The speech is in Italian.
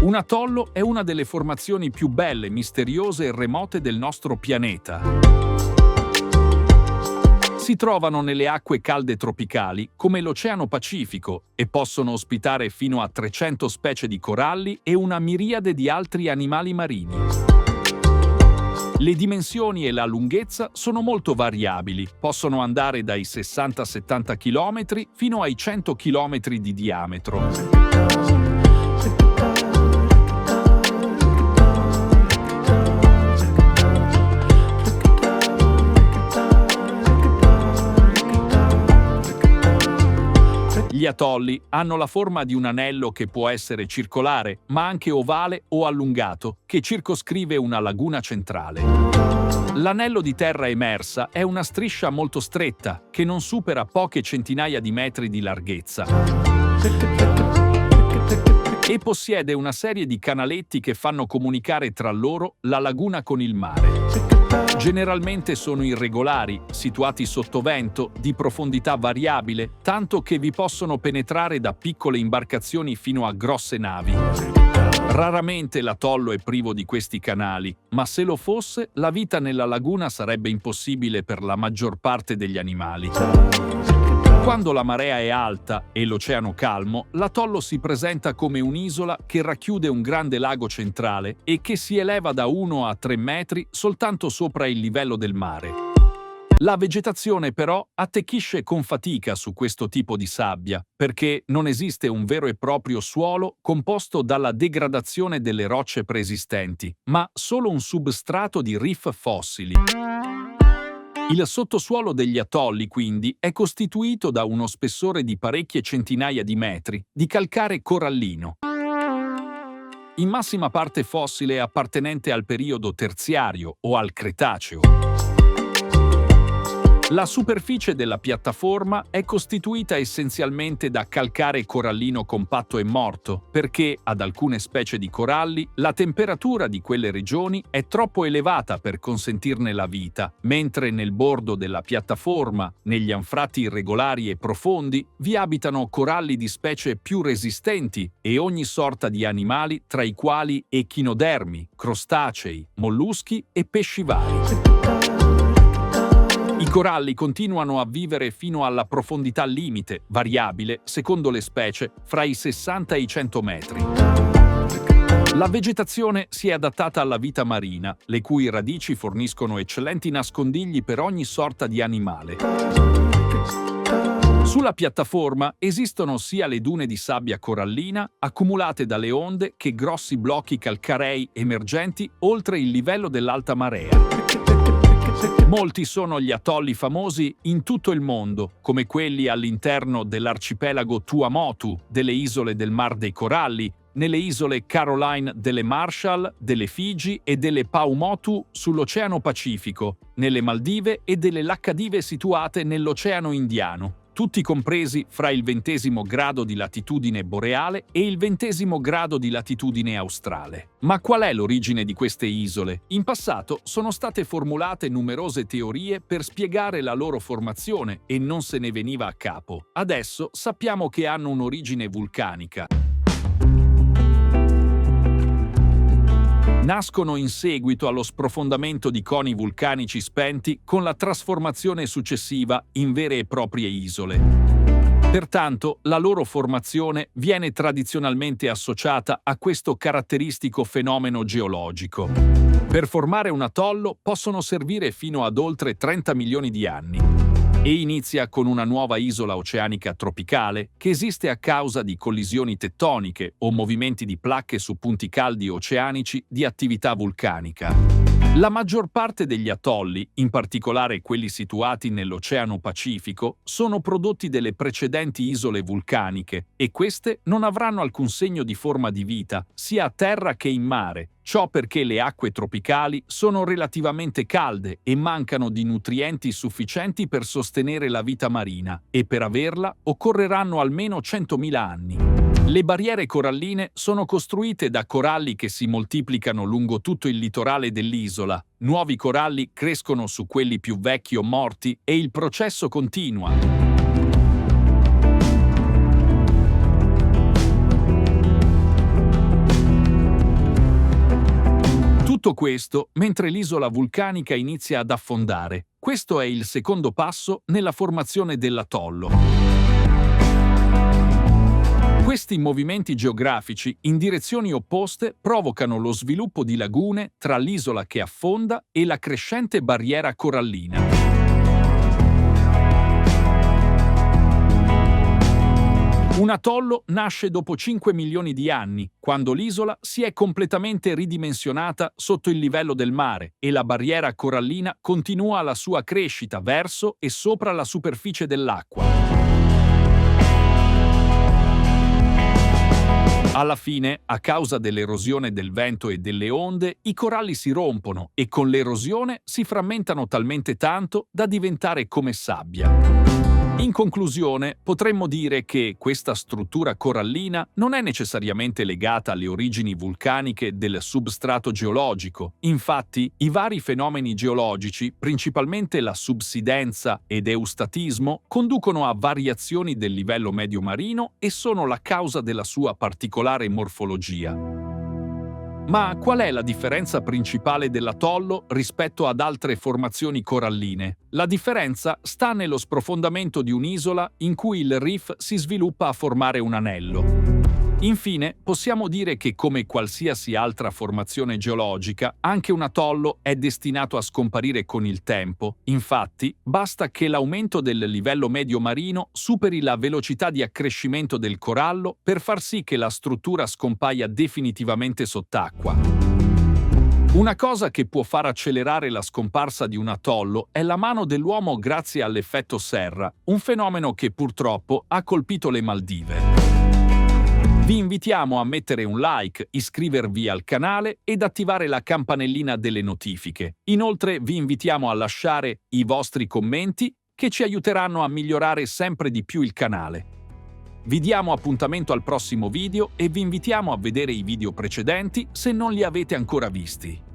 Un atollo è una delle formazioni più belle, misteriose e remote del nostro pianeta. Si trovano nelle acque calde tropicali, come l'Oceano Pacifico, e possono ospitare fino a 300 specie di coralli e una miriade di altri animali marini. Le dimensioni e la lunghezza sono molto variabili, possono andare dai 60-70 km fino ai 100 km di diametro. Gli atolli hanno la forma di un anello che può essere circolare, ma anche ovale o allungato, che circoscrive una laguna centrale. L'anello di terra emersa è una striscia molto stretta, che non supera poche centinaia di metri di larghezza. E possiede una serie di canaletti che fanno comunicare tra loro la laguna con il mare. Generalmente sono irregolari, situati sottovento, di profondità variabile, tanto che vi possono penetrare da piccole imbarcazioni fino a grosse navi. Raramente l'atollo è privo di questi canali, ma se lo fosse, la vita nella laguna sarebbe impossibile per la maggior parte degli animali. Quando la marea è alta e l'oceano calmo, l'atollo si presenta come un'isola che racchiude un grande lago centrale e che si eleva da 1 a 3 metri soltanto sopra il livello del mare. La vegetazione però attecchisce con fatica su questo tipo di sabbia, perché non esiste un vero e proprio suolo composto dalla degradazione delle rocce preesistenti, ma solo un substrato di reef fossili. Il sottosuolo degli atolli, quindi, è costituito da uno spessore di parecchie centinaia di metri di calcare corallino, in massima parte fossile appartenente al periodo terziario o al Cretaceo. La superficie della piattaforma è costituita essenzialmente da calcare corallino compatto e morto, perché ad alcune specie di coralli la temperatura di quelle regioni è troppo elevata per consentirne la vita, mentre nel bordo della piattaforma, negli anfratti irregolari e profondi, vi abitano coralli di specie più resistenti e ogni sorta di animali, tra i quali echinodermi, crostacei, molluschi e pesci vari. I coralli continuano a vivere fino alla profondità limite, variabile, secondo le specie, fra i 60 e i 100 metri. La vegetazione si è adattata alla vita marina, le cui radici forniscono eccellenti nascondigli per ogni sorta di animale. Sulla piattaforma esistono sia le dune di sabbia corallina, accumulate dalle onde, che grossi blocchi calcarei emergenti oltre il livello dell'alta marea. Molti sono gli atolli famosi in tutto il mondo, come quelli all'interno dell'arcipelago Tuamotu, delle isole del Mar dei Coralli, nelle isole Caroline delle Marshall, delle Figi e delle Paumotu sull'Oceano Pacifico, nelle Maldive e delle Laccadive situate nell'Oceano Indiano, tutti compresi fra il 20° grado di latitudine boreale e il 20° grado di latitudine australe. Ma qual è l'origine di queste isole? In passato sono state formulate numerose teorie per spiegare la loro formazione e non se ne veniva a capo. Adesso sappiamo che hanno un'origine vulcanica. Nascono in seguito allo sprofondamento di coni vulcanici spenti con la trasformazione successiva in vere e proprie isole. Pertanto, la loro formazione viene tradizionalmente associata a questo caratteristico fenomeno geologico. Per formare un atollo possono servire fino ad oltre 30 milioni di anni. E inizia con una nuova isola oceanica tropicale che esiste a causa di collisioni tettoniche o movimenti di placche su punti caldi oceanici di attività vulcanica. La maggior parte degli atolli, in particolare quelli situati nell'Oceano Pacifico, sono prodotti delle precedenti isole vulcaniche e queste non avranno alcun segno di forma di vita, sia a terra che in mare. Ciò perché le acque tropicali sono relativamente calde e mancano di nutrienti sufficienti per sostenere la vita marina, e per averla occorreranno almeno 100.000 anni. Le barriere coralline sono costruite da coralli che si moltiplicano lungo tutto il litorale dell'isola. Nuovi coralli crescono su quelli più vecchi o morti e il processo continua. Tutto questo mentre l'isola vulcanica inizia ad affondare. Questo è il secondo passo nella formazione dell'atollo. Questi movimenti geografici in direzioni opposte provocano lo sviluppo di lagune tra l'isola che affonda e la crescente barriera corallina. Un atollo nasce dopo 5 milioni di anni, quando l'isola si è completamente ridimensionata sotto il livello del mare e la barriera corallina continua la sua crescita verso e sopra la superficie dell'acqua. Alla fine, a causa dell'erosione del vento e delle onde, i coralli si rompono e con l'erosione si frammentano talmente tanto da diventare come sabbia. In conclusione, potremmo dire che questa struttura corallina non è necessariamente legata alle origini vulcaniche del substrato geologico. Infatti, i vari fenomeni geologici, principalmente la subsidenza ed eustatismo, conducono a variazioni del livello medio marino e sono la causa della sua particolare morfologia. Ma qual è la differenza principale dell'atollo rispetto ad altre formazioni coralline? La differenza sta nello sprofondamento di un'isola in cui il reef si sviluppa a formare un anello. Infine, possiamo dire che come qualsiasi altra formazione geologica, anche un atollo è destinato a scomparire con il tempo. Infatti, basta che l'aumento del livello medio marino superi la velocità di accrescimento del corallo per far sì che la struttura scompaia definitivamente sott'acqua. Una cosa che può far accelerare la scomparsa di un atollo è la mano dell'uomo grazie all'effetto serra, un fenomeno che purtroppo ha colpito le Maldive. Vi invitiamo a mettere un like, iscrivervi al canale ed attivare la campanellina delle notifiche. Inoltre vi invitiamo a lasciare i vostri commenti che ci aiuteranno a migliorare sempre di più il canale. Vi diamo appuntamento al prossimo video e vi invitiamo a vedere i video precedenti se non li avete ancora visti.